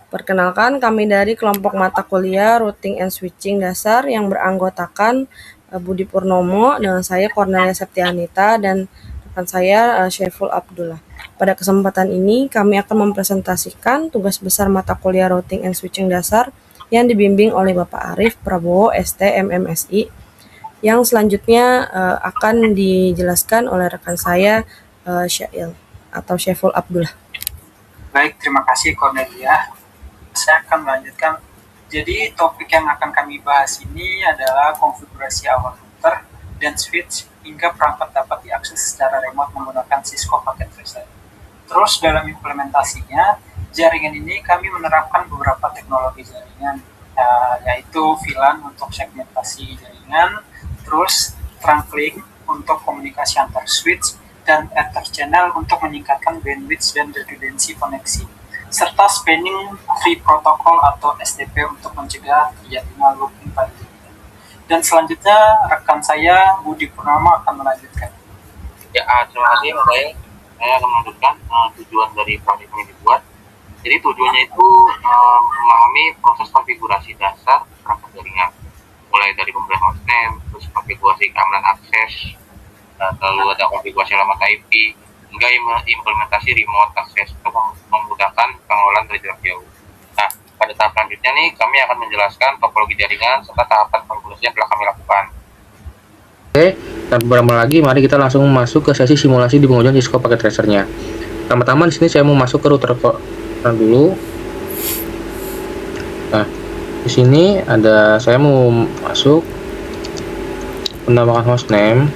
Perkenalkan, kami dari kelompok mata kuliah Routing and Switching Dasar yang beranggotakan Budi Purnomo dengan saya Cornelia Septianita dan rekan saya Syaiful Abdullah. Pada kesempatan ini kami akan mempresentasikan tugas besar mata kuliah Routing and Switching Dasar yang dibimbing oleh Bapak Arif Prabowo ST MMSI, yang selanjutnya akan dijelaskan oleh rekan saya Syail atau Syaiful Abdullah. Baik, terima kasih Cornelia. Saya akan melanjutkan. Jadi topik yang akan kami bahas ini adalah konfigurasi awal router dan switch hingga perangkat dapat diakses secara remote menggunakan Cisco Packet Tracer. Terus dalam implementasinya, jaringan ini kami menerapkan beberapa teknologi jaringan, yaitu VLAN untuk segmentasi jaringan, terus trunklink untuk komunikasi antar switch, dan ether channel untuk meningkatkan bandwidth dan redundancy koneksi, serta spanning tree protocol atau SDP untuk mencegah terjadinya looping pada jaringan. Dan selanjutnya rekan saya Budi Purnomo akan melanjutkan. Ya, terima kasih Mas Ail. Saya akan melanjutkan tujuan dari proyek ini dibuat. Jadi tujuannya itu memahami proses konfigurasi dasar perangkat jaringan, mulai dari pemberian hostname, terus konfigurasi keamanan akses, lalu ada konfigurasi alamat IP, hingga implementasi remote access untuk memudahkan pengelolaan dari jarak jauh. Nah, pada tahap selanjutnya nih, kami akan menjelaskan topologi jaringan serta tahapan konfigurasi yang telah kami lakukan. Oke, tanpa berlama lagi, mari kita langsung masuk ke sesi simulasi di pengujian Cisco Packet Tracer-nya. Pertama-tama di sini saya mau masuk ke router dulu. Nah, di sini ada saya mau masuk menambahkan hostname.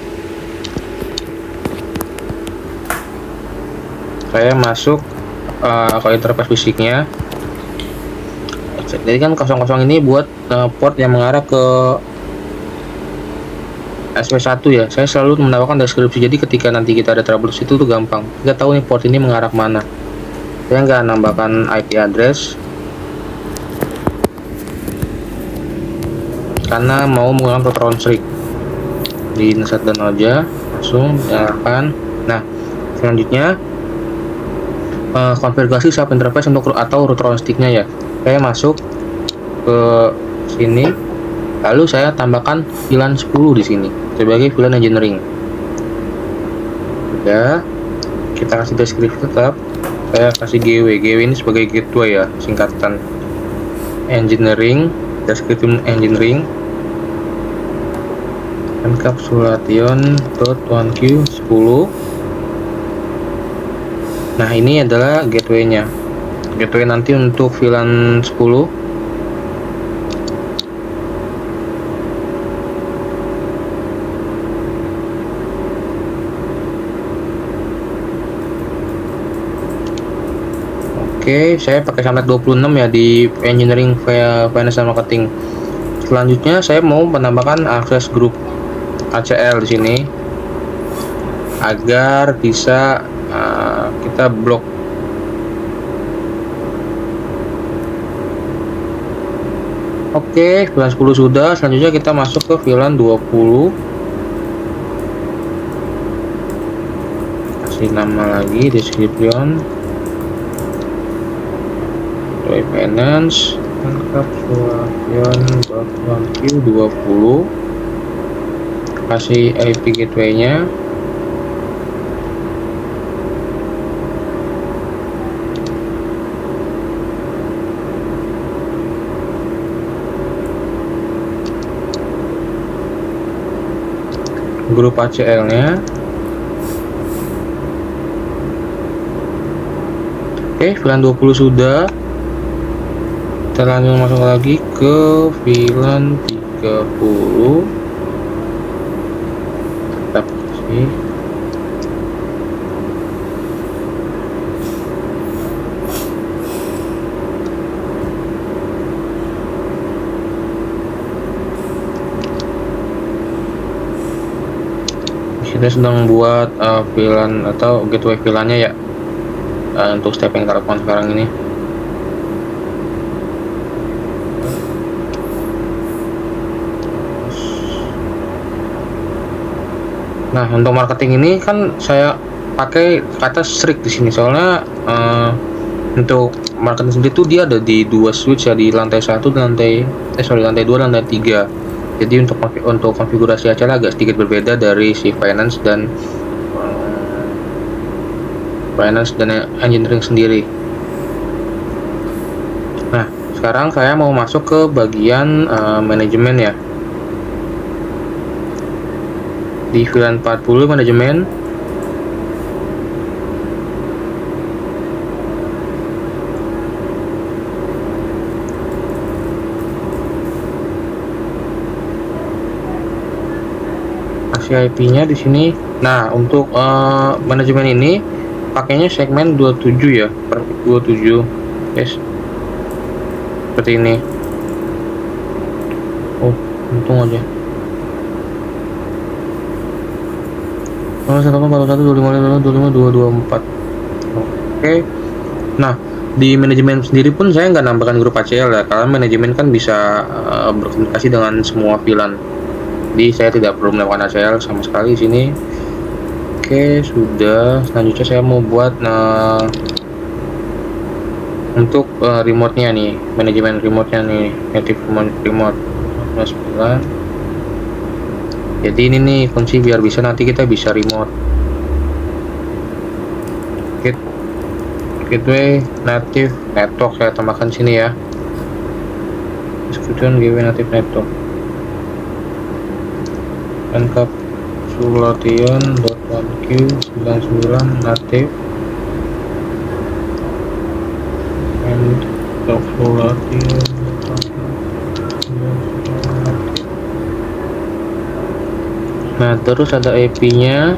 Saya masuk ke interface fisiknya. Jadi kan 00 ini buat port yang mengarah ke SP1 ya. Saya selalu menambahkan deskripsi, jadi ketika nanti kita ada troubleshoot itu tuh gampang. Kita tahu nih port ini mengarah kemana. Saya nggak nambahkan IP address karena mau menggunakan router on streak. Di shutdown aja, langsung nyalakan. Nah, selanjutnya konfigurasi sub interface untuk atau router on stick-nya ya. Saya masuk ke sini, lalu saya tambahkan VLAN 10 di sini sebagai VLAN engineering. Udah, kita kasih deskripsi tetap. Saya kasih GW ini sebagai gateway ya, singkatan engineering, deskripsi engineering, encapsulation.1q 10. Nah, ini adalah gateway-nya. Gateway nanti untuk VLAN 10. Oke, saya pakai sampai 26 ya di engineering finance dan marketing. Selanjutnya saya mau menambahkan akses grup ACL di sini agar bisa kita blok. Oke, VLAN 10 sudah. Selanjutnya kita masuk ke VLAN 20. Kasih nama lagi, description, finance, encapsulation.1q 20. Kasih IP gateway-nya. Grup ACL-nya. Oke, VLAN 20 sudah. Kita langsung masuk lagi ke VLAN 30. Tetap sih. Kita sedang buat VLAN atau gateway VLAN-nya ya, untuk step yang kita lakukan sekarang ini. Nah, untuk marketing ini kan saya pakai kata streak di sini soalnya Untuk marketing sendiri tuh dia ada di 2 switch ya, di lantai 1 dan lantai 2 dan lantai 3. Jadi untuk konfigurasi acara agak sedikit berbeda dari si finance dan engineering sendiri. Nah, sekarang saya mau masuk ke bagian manajemen ya. Di VLAN 40 manajemen. IP-nya di sini. Nah, untuk manajemen ini pakainya segmen 27 ya, per 27. Yes. Seperti ini. Oh, untung aja. 014125252224. Oke. Nah, di manajemen sendiri pun saya nggak nambahkan grup ACL ya, karena manajemen kan bisa berkomunikasi dengan semua VLAN. Jadi saya tidak perlu melakukan ACL sama sekali di sini. Oke, sudah. Selanjutnya saya mau buat untuk remote-nya nih, manajemen remote-nya nih, native remote 9. Jadi ini nih kunci biar bisa nanti kita bisa remote. Gateway native network saya tambahkan sini ya. Description gateway native network. encapsulation.1q99 native encapsulation. Nah, terus ada IP-nya,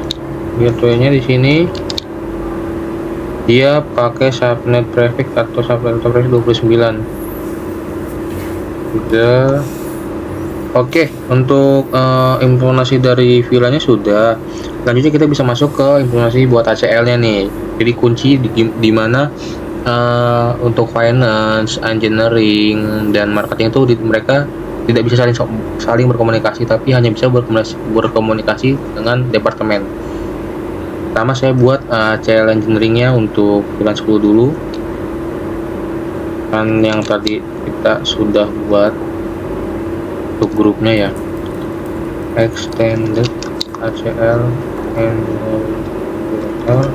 gateway-nya di sini. Dia pakai subnet prefix atau subnet prefix 29. Sudah. Oke, untuk informasi dari VLAN-nya sudah. Selanjutnya kita bisa masuk ke informasi buat ACL-nya nih. Jadi kunci di mana untuk finance, engineering, dan marketing itu mereka tidak bisa saling berkomunikasi, tapi hanya bisa berkomunikasi dengan departemen. Pertama saya buat ACL engineering-nya untuk VLAN 10 dulu. Kan yang tadi kita sudah buat untuk grupnya ya, extended ACL and filter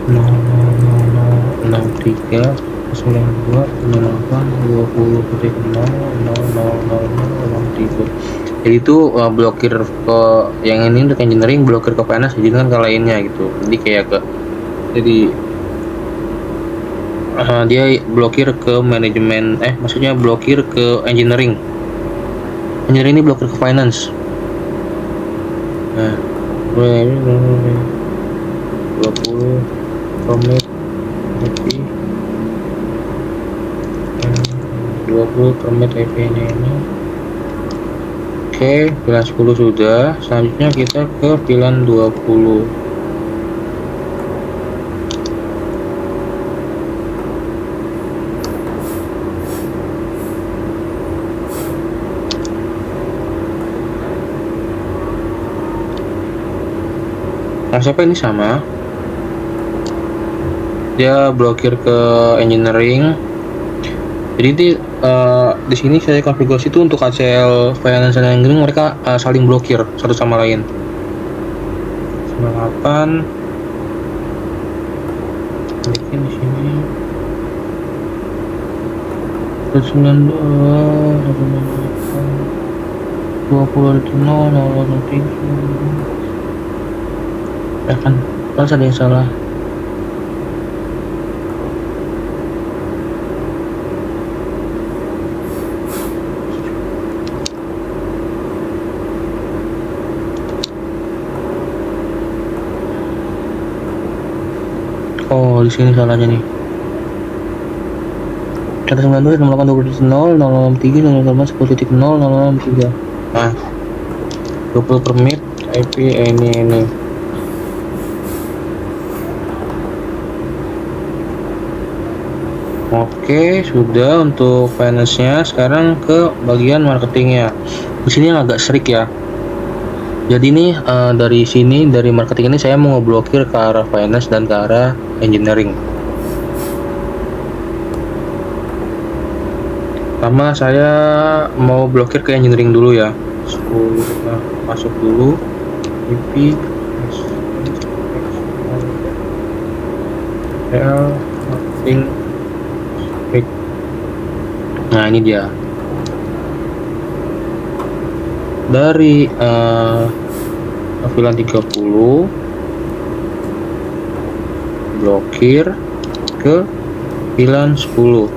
0,93 jadi itu blokir ke yang ini untuk engineering, blokir ke finance, jadi kan ke lainnya gitu. Jadi kayak dia blokir ke manajemen, maksudnya blokir ke engineering ini blokir ke finance. Nah, 20 commit IP 20 commit IP ini. Oke, VLAN 10 sudah. Selanjutnya kita ke VLAN 20. Konsepnya ini sama. Dia blokir ke engineering. Jadi di sini saya konfigurasi itu untuk ACL finance dan engineering, mereka saling blokir satu sama lain. 98 bikin di sini 192 20 ya kan, pas ada yang salah. Oh, di sini salahnya nih. 192 68 20 0 063 0 10 0 0 0 3. Nah, 20 permit IP ini. Oke. Oke, sudah untuk finance-nya. Sekarang ke bagian marketingnya. Di sini yang agak serik ya. Jadi ini dari sini, dari marketing ini saya mau ngeblokir ke arah finance dan ke arah engineering. Pertama saya mau blokir ke engineering dulu ya. 10 kita masuk dulu. IP marketing. Nah, ini dia. Dari VLAN 30 blokir ke VLAN 10.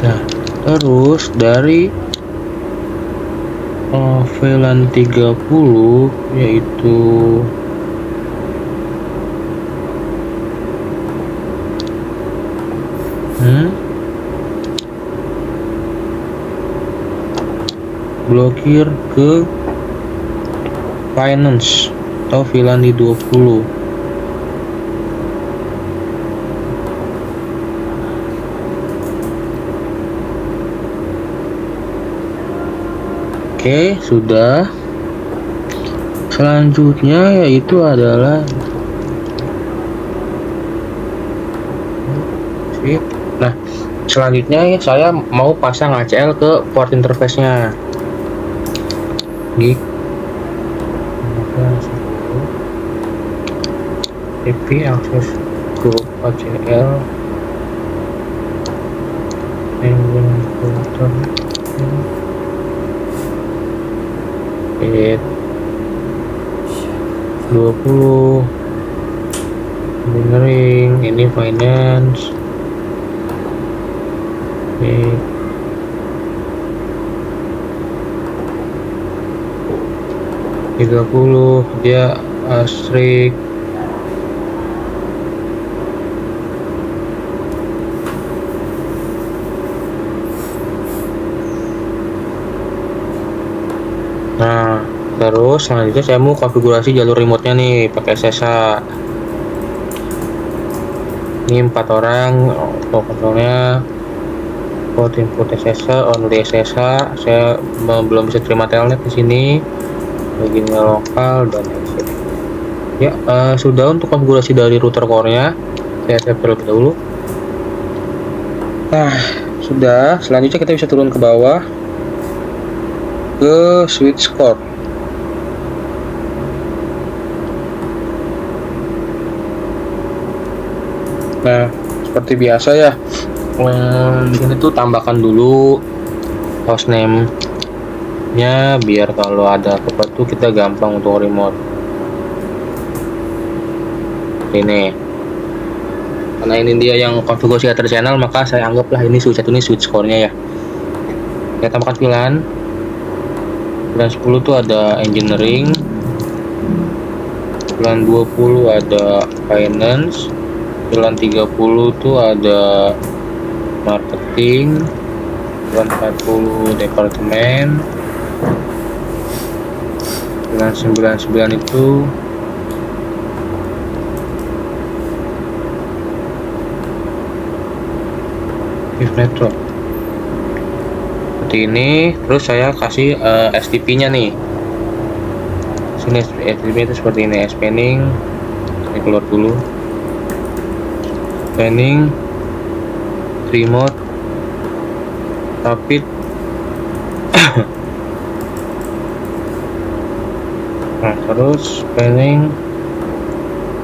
Nah, terus dari VLAN 30 yaitu blokir ke finance atau VLAN di 20. Oke, sudah. Selanjutnya yaitu adalah nah, selanjutnya ya saya mau pasang ACL ke port interface-nya. Gig IP akses grup ACL engine filter 20 engineering, ini finance, 30 dia asrik. Nah, terus selanjutnya saya mau konfigurasi jalur remote-nya nih pakai SSH. Ini 4 orang untuk kontrolnya. Port input SSH, only SSH. Saya belum bisa terima telnet di sini. Bagiannya lokal dan exit. Ya, sudah untuk konfigurasi dari router core-nya. Saya save terlebih dahulu. Nah, sudah. Selanjutnya kita bisa turun ke bawah ke switch core. Nah, seperti biasa ya, di sini tuh tambahkan dulu hostname nya biar kalau ada apa tuh kita gampang untuk remote. Ini karena ini dia yang konfigurasi ether channel, maka saya anggaplah ini switch ini switch core-nya ya. Kita tambahkan VLAN 10 tuh ada engineering, VLAN 20 ada finance, VLAN 30 tuh ada marketing, VLAN 40 departemen, VLAN 99 itu Metro. Seperti ini. Terus saya kasih STP nya nih. Sini STP itu seperti ini. Spanning, saya keluar dulu. Spanning, remote, rapid. Nah, terus spanning,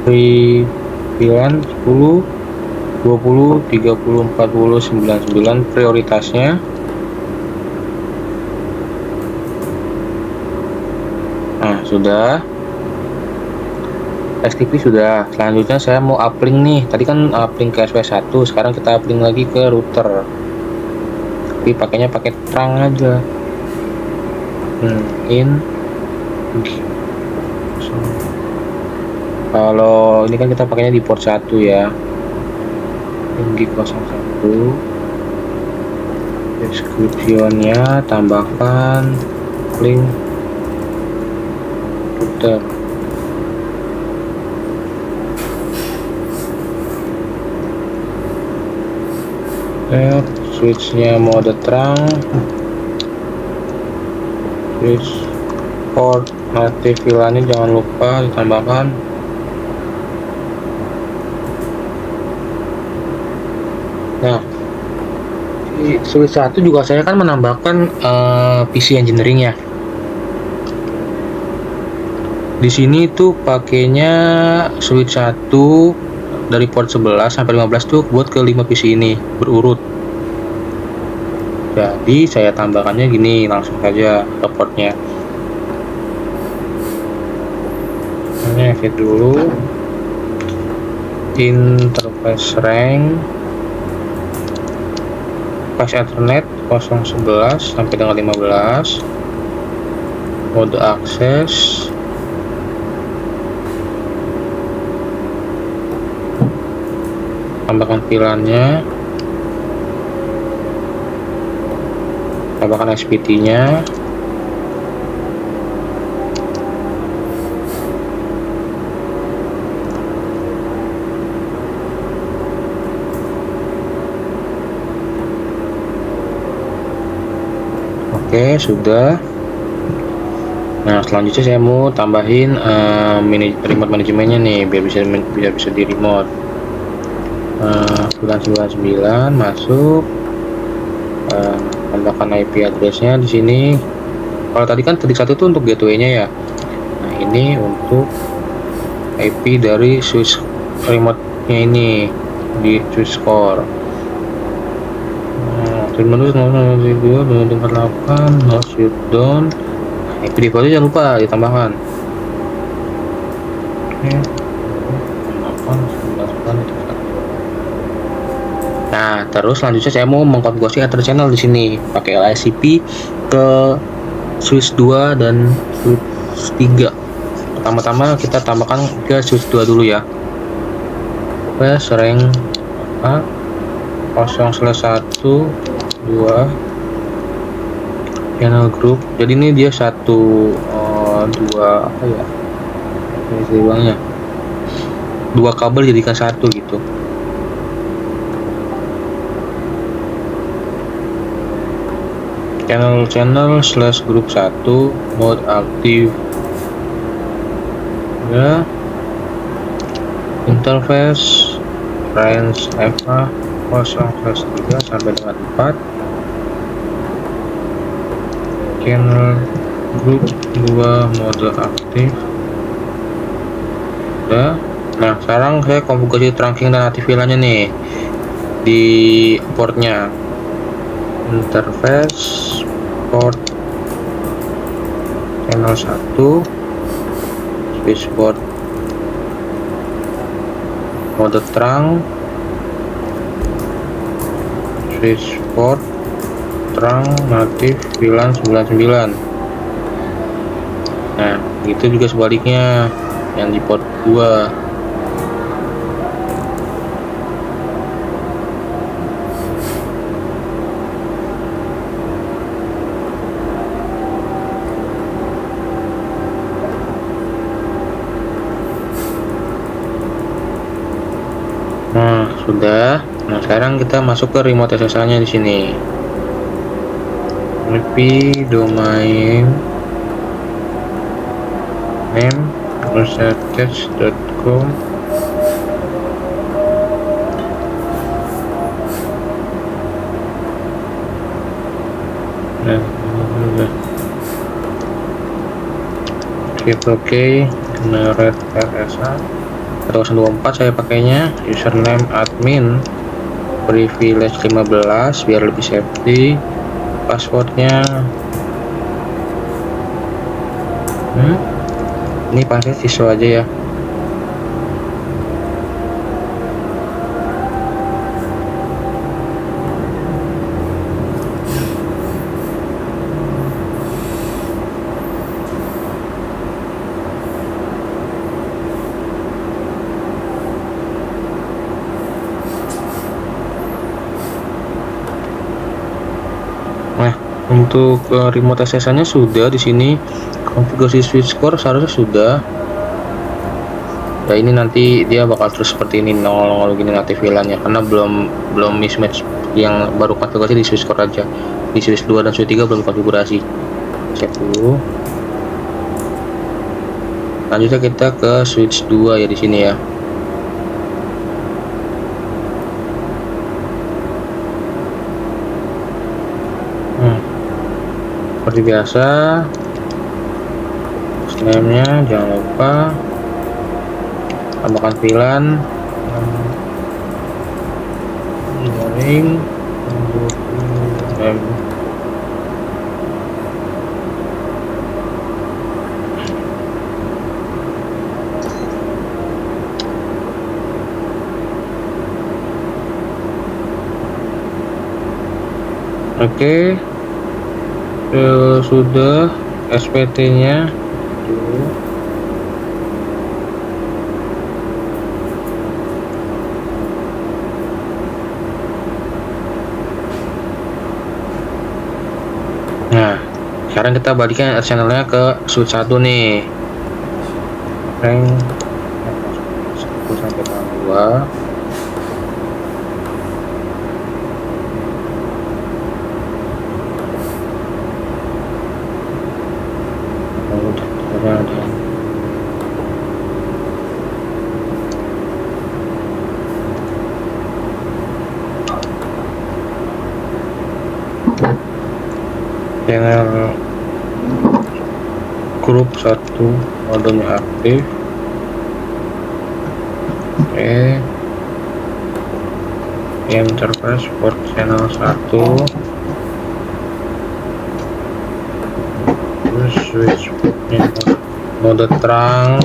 free VLAN 10, 20, 30, 40, 99 prioritasnya. Nah, sudah. STP sudah. Selanjutnya saya mau uplink nih. Tadi kan uplink ke SP1, sekarang kita uplink lagi ke router. Tapi pakainya pakai terang aja. In. Kalau ini kan kita pakainya di port 1 ya. G01 descriptionnya tambahkan link Twitter. Switchnya mode terang, switch port native VLAN-nya jangan lupa ditambahkan. Nah, di switch 1 juga saya kan menambahkan PC engineering ya. Di sini tuh pakainya switch 1 dari port 11 sampai 15 tuh buat ke 5 PC ini berurut. Jadi saya tambahkannya gini langsung saja ke portnya. Ini exit dulu. Interface rank pas Ethernet 011 sampai dengan 15. Mode akses tambahkan VLAN-nya, tambahkan SPT-nya, oke sudah. Nah selanjutnya saya mau tambahin remote manajemennya nih biar bisa di remote. 999 masuk, tambahkan IP addressnya di sini. Kalau tadi kan titik 1 itu untuk gateway-nya ya. Nah ini untuk IP dari switch remote-nya ini di switch core. Terminal 002.0.48 no shutdown. IP default-nya jangan lupa ditambahkan. Oke. 8 Nah, terus selanjutnya saya mau mengkonfigurasi Ether channel di sini pakai LSCP ke switch 2 dan switch 3. Pertama-tama kita tambahkan ke switch 2 dulu ya. Rank 0/1 2 channel group. Jadi ini dia 2 apa ya? Ini 2 kabel jadikan 1 gitu. channel/group 1 mode aktif ya. Interface range EVA 0/3 sampai dengan 4. Channel group 2 mode aktif ya. Nah sekarang saya konfigurasi trunking dan aktif VLAN-nya nih di portnya. Interface port channel 1 switch port mode terang, switch port terang native VLAN 99. Nah itu juga sebaliknya yang di port 2. Nah, sudah. Nah, sekarang kita masuk ke remote SSL-nya di sini. IP domain name research.com. Nah, sudah. Klik OK, generate RSA 1024 saya pakainya, username admin, privilege 15 biar lebih safety, passwordnya ini password siswa aja ya. Untuk remote SSH-nya sudah di sini. Konfigurasi switch core seharusnya sudah. Ya ini nanti dia bakal terus seperti ini nongol gini nanti VLAN-nya karena belum mismatch yang baru konfigurasi di switch core aja. Di switch 2 dan switch 3 belum konfigurasi. Cek dulu. Lanjutnya kita ke switch 2 ya di sini ya. Seperti biasa, name-nya jangan lupa tambahkan VLAN, jaring, Oke, sudah SPT-nya dulu. Nah, sekarang kita balikkan channelnya ke switch 1 nih. Rank 1 sampai 2. Channel grup 1 modenya aktif. Oke, interface port channel 1, terus switch portnya mode terang,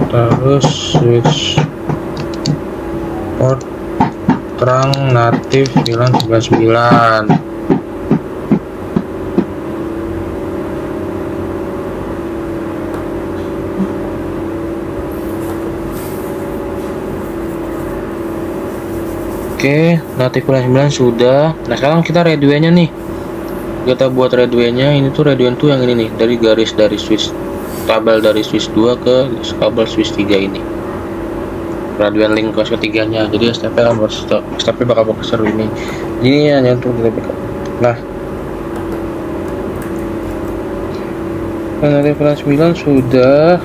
terus switch port terang natif VLAN 99. Oke, natif VLAN 9 sudah. Nah sekarang kita redway-nya nih, kita buat redway-nya. Ini tuh redway tuh yang ini nih, dari garis dari switch kabel dari switch 2 ke kabel switch 3 ini, redway link ke ketiganya. Jadi step-nya bakal seru ini hanya untuk kita backup. Nah natif VLAN 9 sudah.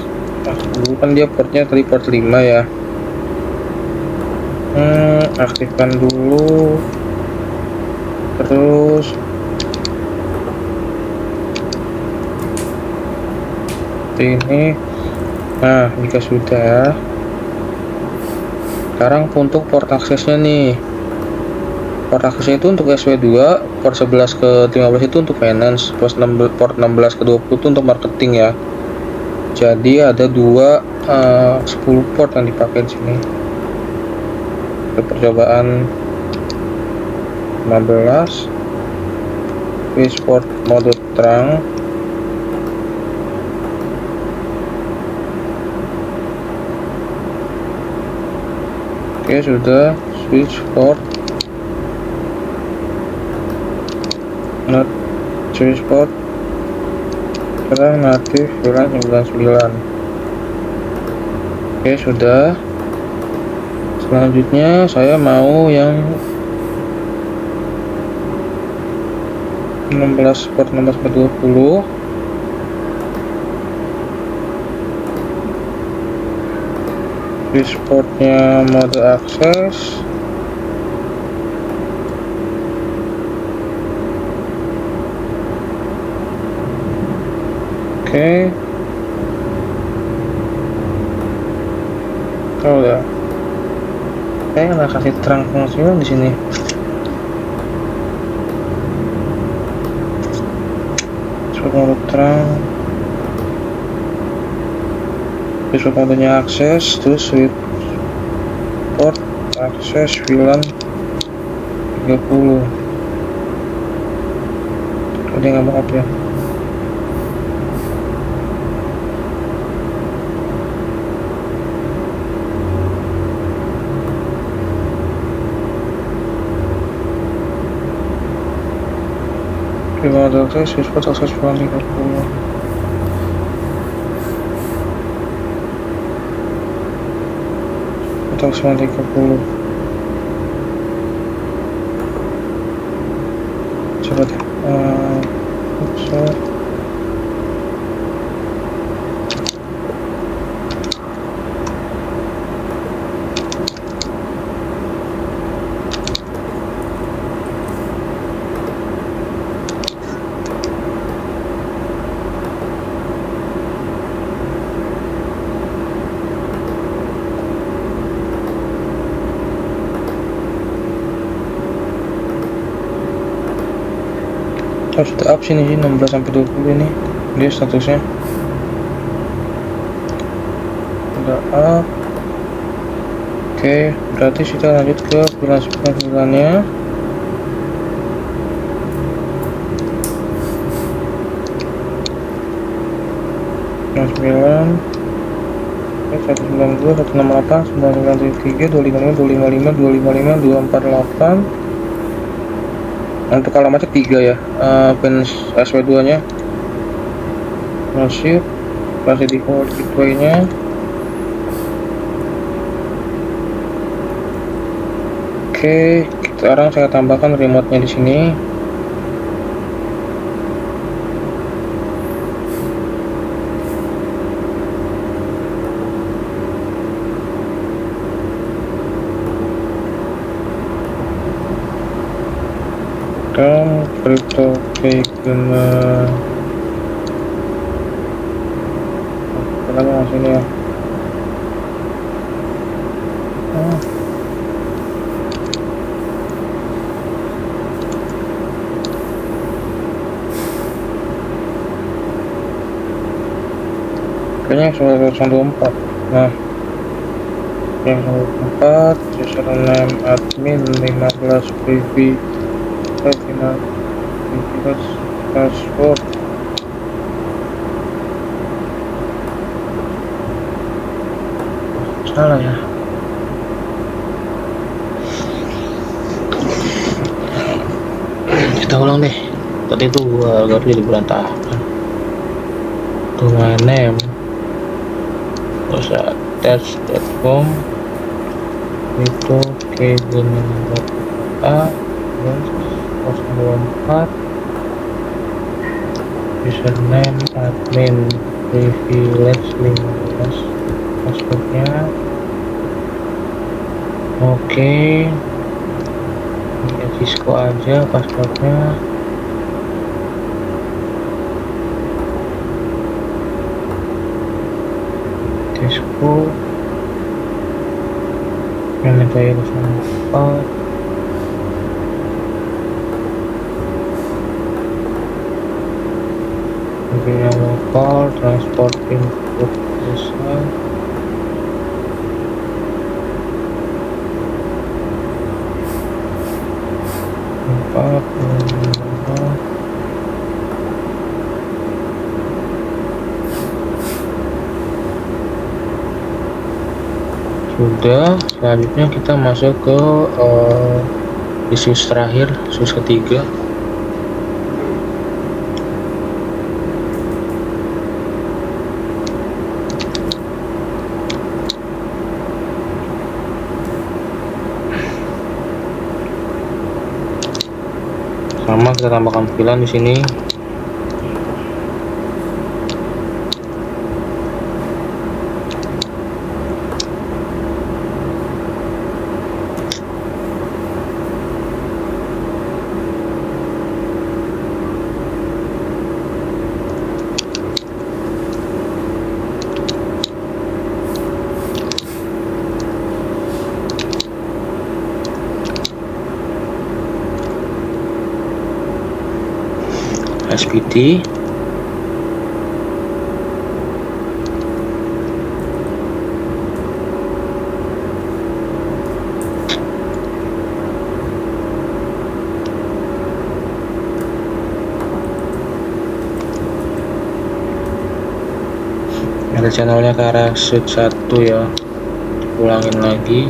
Dulu kan dia portnya tadi port 5 ya. Aktifkan dulu, terus ini. Nah jika sudah, sekarang untuk port aksesnya nih. Port aksesnya itu untuk SW2, port 11 ke 15 itu untuk finance, port 16 ke 20 itu untuk marketing ya. Jadi ada 10 port yang dipakai di sini. Untuk percobaan 15 switch port mode terang, oke sudah. Switch port terang natif VLAN 99. Oke sudah. Selanjutnya saya mau yang 16 port 16 ke 20. Switch portnya mode akses, oke. Oh udah. Saya nggak kasih terang fungsional di sini. Mode terang, switch modenya akses, terus switch port akses VLAN 30. Dia nggak mau ya. 500 siswa akses pulang 30. Atau 30. Coba deh. Sudah up sini sih 16 sampai 20 ini dia statusnya udah up. Oke, berarti kita lanjut ke bulan-bulannya. Bulan 9 192 168 993 255 255 255 248. Untuk alamatnya 3 ya, fans SW2 nya masih di gateway nya. Oke, sekarang saya tambahkan remote nya di sini. Dan crypto kena apa sini ya. Kayaknya sudah 24. Nah, yang 24 username admin 15 privy final password. Salah ya. Kita ulang deh. Tadi itu gua agak jadi berantakan. Domain name terus attach.com itu kebenaran terus 024 username admin privilege 15 passwordnya. Oke, ini Cisco aja passwordnya. Cisco yang saya 04 yang lokal transport input desain empat sudah. Selanjutnya kita masuk ke isus terakhir, isus ketiga. Sama kita tambahkan tampilan di sini. SPT ada channelnya ke arah shoot 1 ya, ulangin lagi.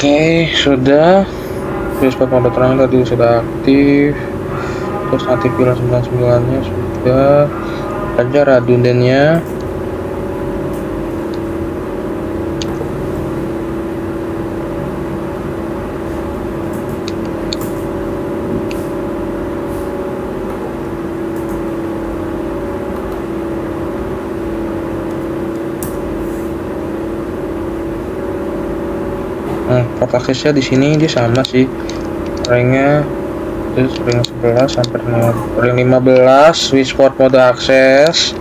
Oke, sudah. Switchport mode terang tadi sudah aktif. Terus aktif VLAN 99-nya sudah. Aja redundannya. Port aksesnya di sini dia sama sih, ranknya terus ring 11 sampai ring 15. Switchport mode akses,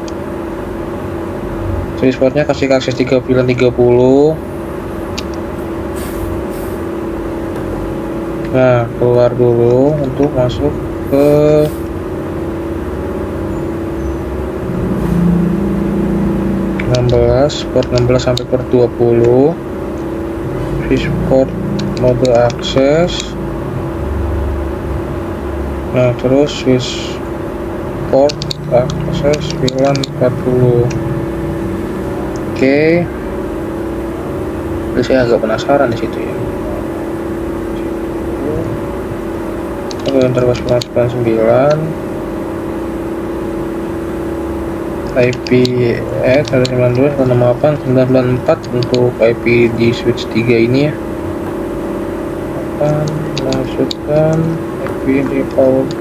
switchportnya kasih akses 3 pilihan 30. Nah, keluar dulu untuk masuk ke port 16 sampai port 20. Switchport mode akses. Nah, terus switchport akses VLAN 40. Oke. Jadi saya agak penasaran di situ ya. Oke, interface VLAN 99. IP 192.168.994 untuk IP di switch 3 ini ya. Akan masukkan IP default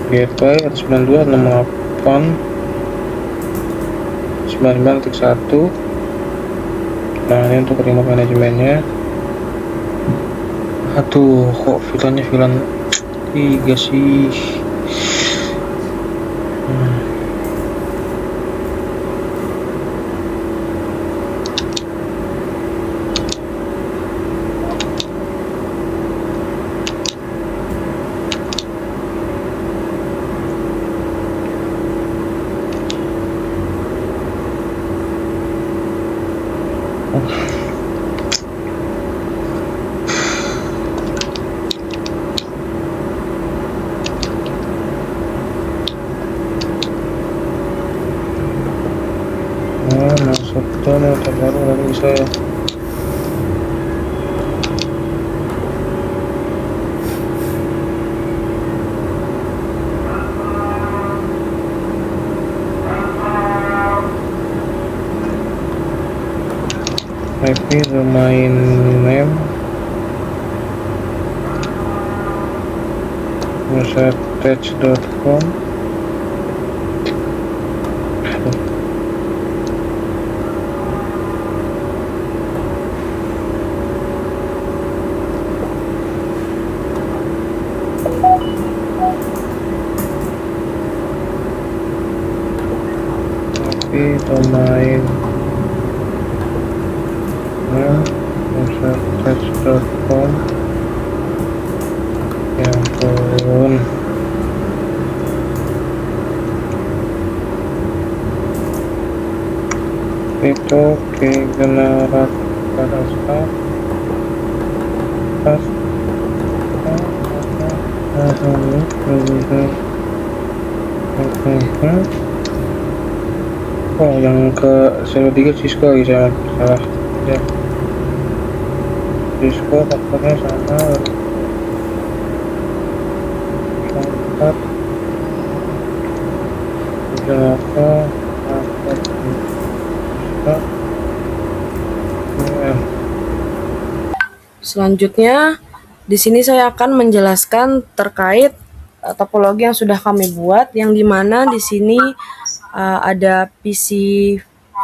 gateway 192.168.99.1. Nah, ini untuk remote manajemennya. Aduh, kok VLAN 3 sih? Masuk dulu terbaru lagi saya. IP domain name attach.com. IP domain attach.com. Ya ampun. Itu generat pada start pas oh yang ke 03 Cisco lagi saya salah ya. Cisco passwordnya sama 4 berapa Selanjutnya, di sini saya akan menjelaskan terkait topologi yang sudah kami buat, yang dimana di sini ada PC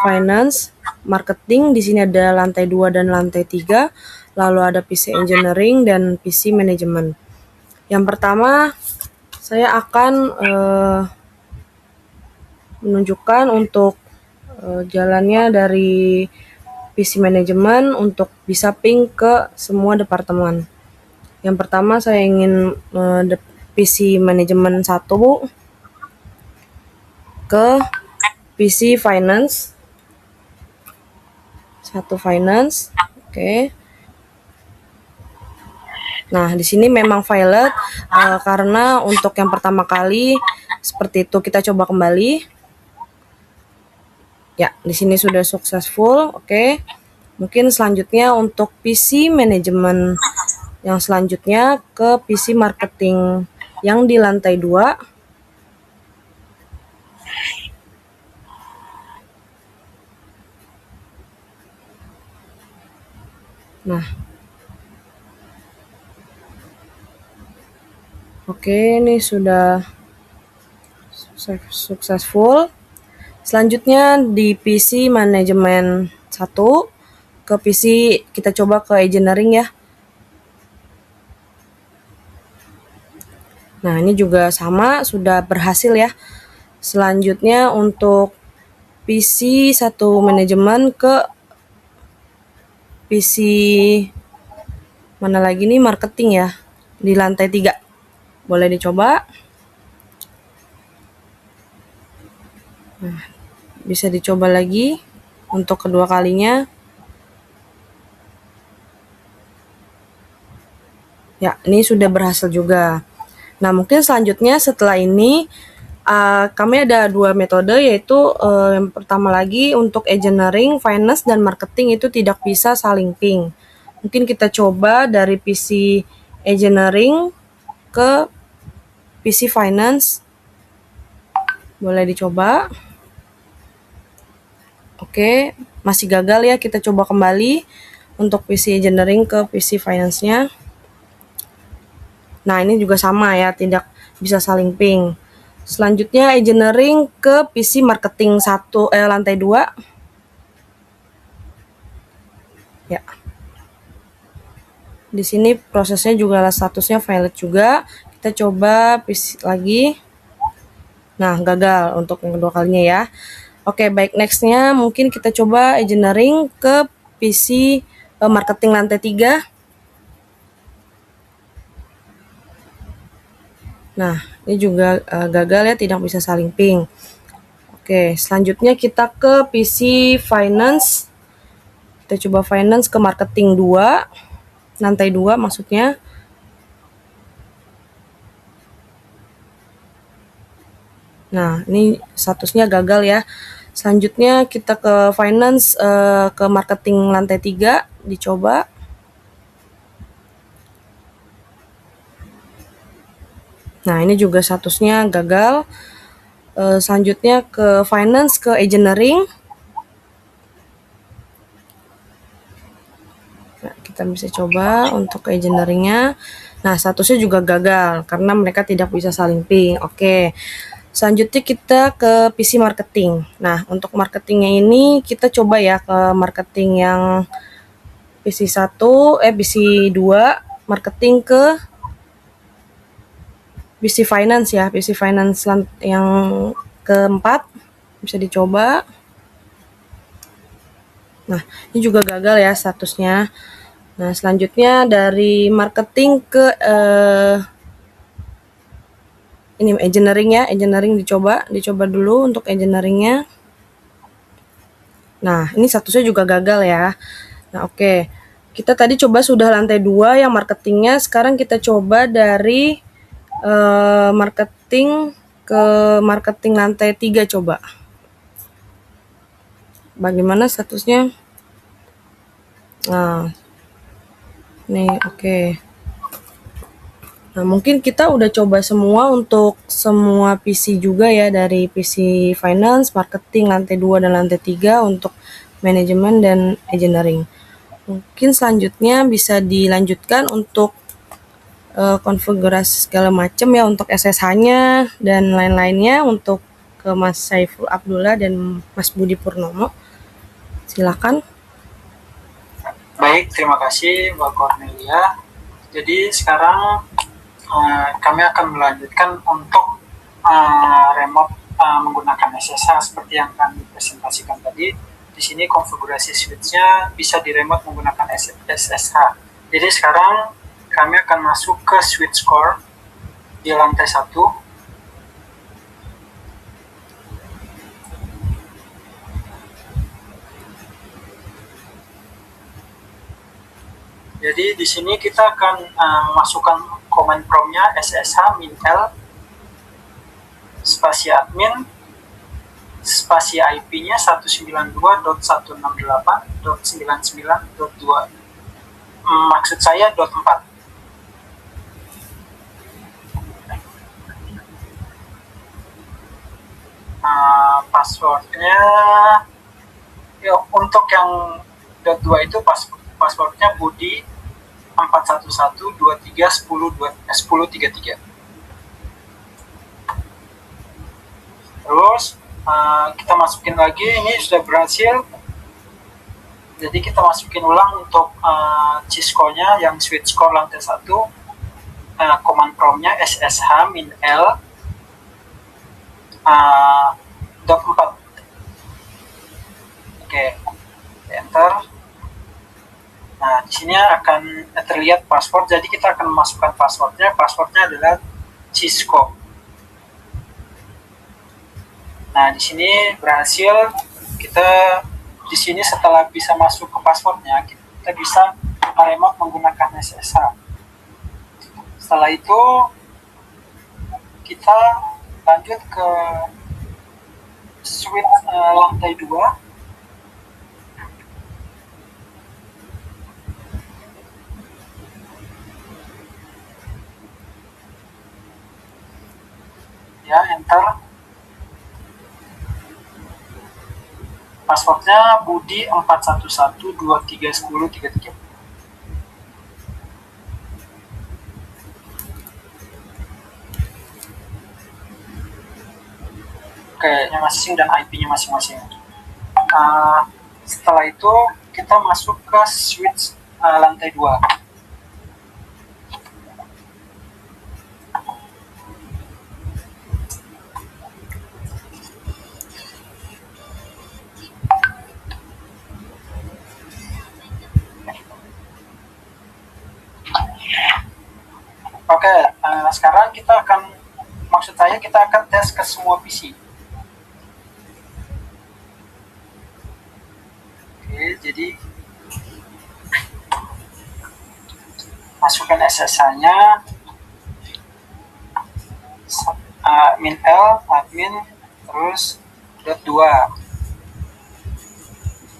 Finance, Marketing, di sini ada lantai 2 dan lantai 3, lalu ada PC Engineering dan PC Management. Yang pertama, saya akan menunjukkan untuk jalannya dari PC Management untuk bisa ping ke semua departemen. Yang pertama saya ingin PC Management 1 ke PC Finance. 1 Finance. Oke. Nah, di sini memang violet karena untuk yang pertama kali Seperti itu, kita coba kembali. Ya, di sini sudah successful. Oke. Mungkin selanjutnya untuk PC manajemen yang selanjutnya ke PC marketing yang di lantai 2. Nah, oke, ini sudah successful. Selanjutnya di PC manajemen 1 ke PC kita coba ke engineering ya. Nah, ini juga sama, sudah berhasil ya. Selanjutnya untuk PC 1 manajemen ke PC mana lagi nih, marketing ya, di lantai 3. Boleh dicoba. Nah, bisa dicoba lagi untuk kedua kalinya. Ya, ini sudah berhasil juga. Nah, mungkin selanjutnya setelah ini kami ada 2 metode, yaitu yang pertama lagi untuk engineering, finance, dan marketing itu tidak bisa saling ping. Mungkin kita coba dari PC engineering ke PC finance. Boleh dicoba. Oke, masih gagal ya, kita coba kembali untuk PC engineering ke PC finance-nya. Nah, ini juga sama ya, tidak bisa saling ping. Selanjutnya engineering ke PC marketing lantai 2. Ya. Di sini prosesnya juga statusnya valid juga. Kita coba PC lagi. Nah, gagal untuk yang kedua kalinya ya. Oke, baik, next-nya mungkin kita coba engineering ke PC marketing lantai 3. Nah, ini juga gagal ya, tidak bisa saling ping. Oke, selanjutnya kita ke PC finance. Kita coba finance ke marketing 2, lantai 2 maksudnya. Nah, ini statusnya gagal ya. Selanjutnya kita ke finance ke marketing lantai 3, dicoba. Nah, ini juga statusnya gagal. Selanjutnya ke finance ke engineering. Nah, kita bisa coba untuk ke engineering-nya. Nah, statusnya juga gagal karena mereka tidak bisa saling ping. Oke. Selanjutnya kita ke PC marketing. Nah, untuk marketingnya ini kita coba ya ke marketing yang PC 2, marketing ke PC finance ya, PC finance yang keempat, bisa dicoba. Nah, ini juga gagal ya statusnya. Nah, selanjutnya dari marketing ke ini engineering ya, engineering dicoba dulu untuk engineeringnya. Nah, ini statusnya juga gagal ya. Nah, oke. Kita tadi coba sudah lantai 2 yang marketingnya, sekarang kita coba dari marketing ke marketing lantai 3 coba. Bagaimana statusnya? Nah, nih oke. Nah, mungkin kita udah coba semua untuk semua PC juga ya, dari PC finance, marketing lantai 2 dan lantai 3 untuk manajemen dan engineering. Mungkin selanjutnya bisa dilanjutkan untuk konfigurasi segala macam ya, untuk SSH-nya dan lain-lainnya untuk ke Mas Saiful Abdullah dan Mas Budi Purnomo. Silakan. Baik, terima kasih Mbak Cornelia. Jadi sekarang kami akan melanjutkan untuk remote menggunakan SSH seperti yang kami presentasikan tadi. Di sini konfigurasi switch-nya bisa di remote menggunakan SSH. Jadi sekarang kami akan masuk ke switch core di lantai 1. Jadi di sini kita akan masukkan command prompt-nya ssh -l spasi admin, spasi IP-nya 192.168.99.2. Maksud saya .4. Passwordnya ya, untuk yang .2 itu passwordnya Budi 411231033. Terus kita masukin lagi, ini sudah berhasil. Jadi kita masukin ulang untuk Cisco-nya yang switch core lantai 1. Command prompt-nya ssh-l .4. Oke, enter. Nah, di sini akan terlihat password. Jadi kita akan memasukkan passwordnya. Passwordnya adalah Cisco. Nah, di sini berhasil. Kita di sini setelah bisa masuk ke passwordnya, kita bisa meremote menggunakan SSH. Setelah itu kita lanjut ke switch lantai 2. Ya, enter. Passwordnya Budi 411231033. Kayaknya masing dan IP-nya masing-masing. Setelah itu kita masuk ke switch lantai 2. Oke, sekarang kita akan tes ke semua PC. Oke, jadi masukkan SSH-nya, admin L, admin, terus .2.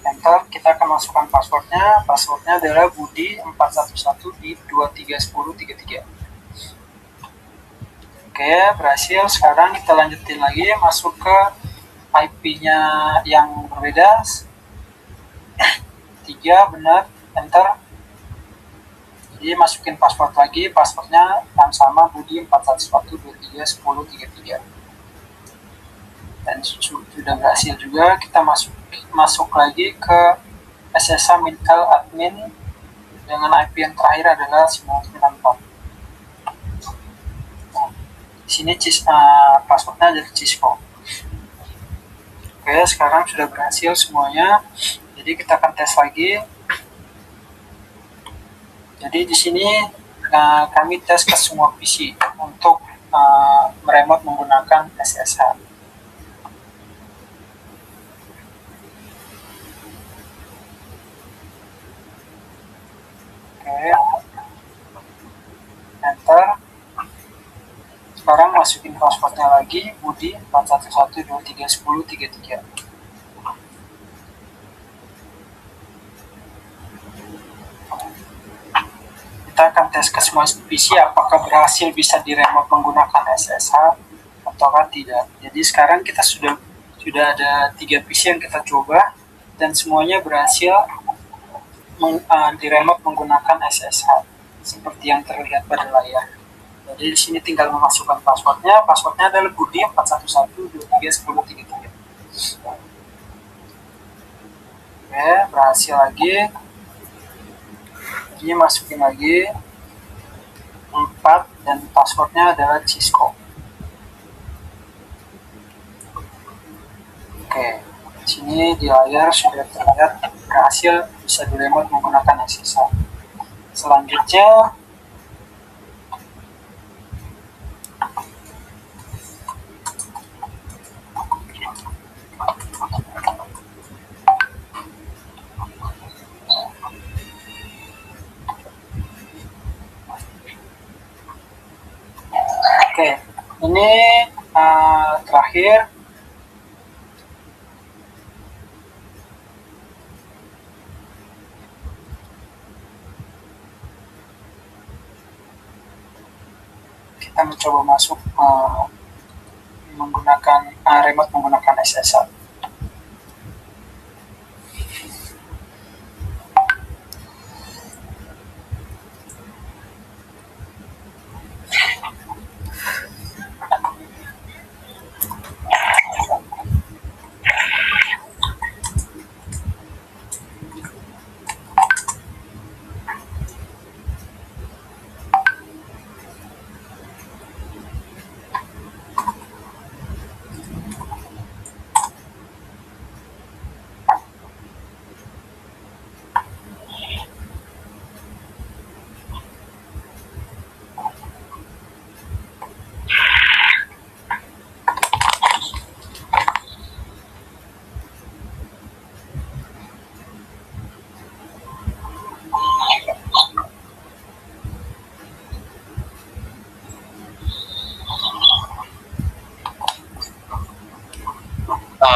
Enter, kita akan masukkan passwordnya. Passwordnya adalah Budi 411 di 231033. Oke, berhasil. Sekarang kita lanjutin lagi, masuk ke IP-nya yang berbeda. 3, benar, enter. Jadi masukin password lagi, passwordnya yang sama, Budi 411231033. Dan sudah berhasil juga. Kita masuk lagi ke SSH Mintel admin dengan IP yang terakhir adalah 994. Di sini passwordnya dari Cisco. Oke, sekarang sudah berhasil semuanya. Jadi kita akan tes lagi. Jadi di sini kami tes ke semua PC untuk meremote menggunakan SSH. Oke, enter. Sekarang masukin passwordnya lagi, Budi 411231033. Kita akan tes ke semua PC apakah berhasil bisa di-remote menggunakan SSH ataukah tidak. Jadi sekarang kita sudah ada 3 PC yang kita coba dan semuanya berhasil di-remote menggunakan SSH seperti yang terlihat pada layar. Jadi di sini tinggal memasukkan passwordnya. Passwordnya adalah Budi 411231033. Oke, berhasil lagi. Ini masukin lagi 4 dan passwordnya adalah Cisco. Oke, di sini di layar sudah terlihat berhasil bisa di-remote menggunakan SSH. Selanjutnya ini terakhir, kita mencoba masuk menggunakan remote menggunakan SSL.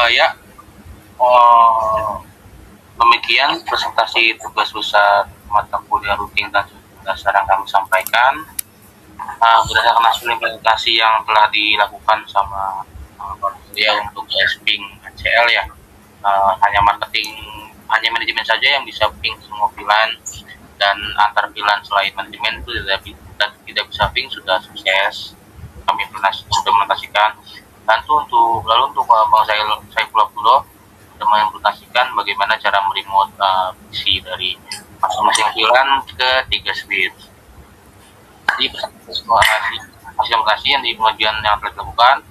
Ya, demikian presentasi tugas besar mata kuliah routing dan dasar yang kami sampaikan. Berdasarkan hasil implementasi yang telah dilakukan sama Cornelia untuk ping ACL ya, hanya manajemen saja yang bisa ping semua VLAN, dan antar VLAN selain manajemen itu tidak bisa ping sudah sukses kami implementasikan. Lalu untuk Bang Saifullah Abdullah sudah mengimplementasikan bagaimana cara meremote PC dari masing-masing VLAN ke 3 switch. Jadi hasil implementasi yang di pengajian yang telah dilakukan,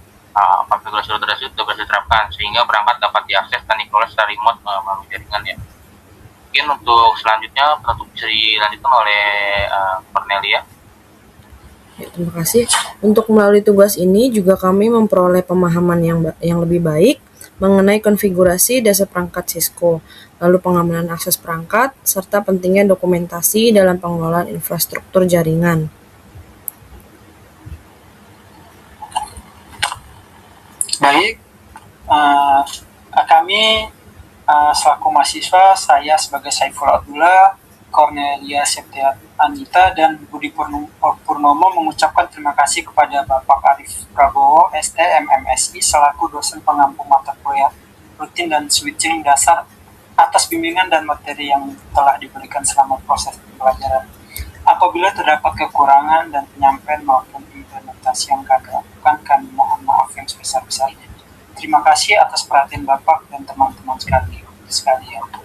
konfigurasi router sudah berhasil diterapkan sehingga perangkat dapat diakses dan dikelola secara remote melalui jaringan ya. Mungkin untuk selanjutnya penutup bisa dilanjutkan oleh Cornelia. Ya, terima kasih. Untuk melalui tugas ini juga kami memperoleh pemahaman yang lebih baik mengenai konfigurasi dasar perangkat Cisco, lalu pengamanan akses perangkat, serta pentingnya dokumentasi dalam pengelolaan infrastruktur jaringan. Baik, kami selaku mahasiswa, saya sebagai Saifullah Abdullah, Cornelia Septianita, dan Budi Purnomo mengucapkan terima kasih kepada Bapak Arif Prabowo, ST, MMSI, selaku dosen pengampu mata kuliah rutin dan switching dasar atas bimbingan dan materi yang telah diberikan selama proses pembelajaran. Apabila terdapat kekurangan dan penyampaian maupun implementasi yang kami lakukan, kami mohon maaf yang sebesar-besarnya. Terima kasih atas perhatian Bapak dan teman-teman sekalian.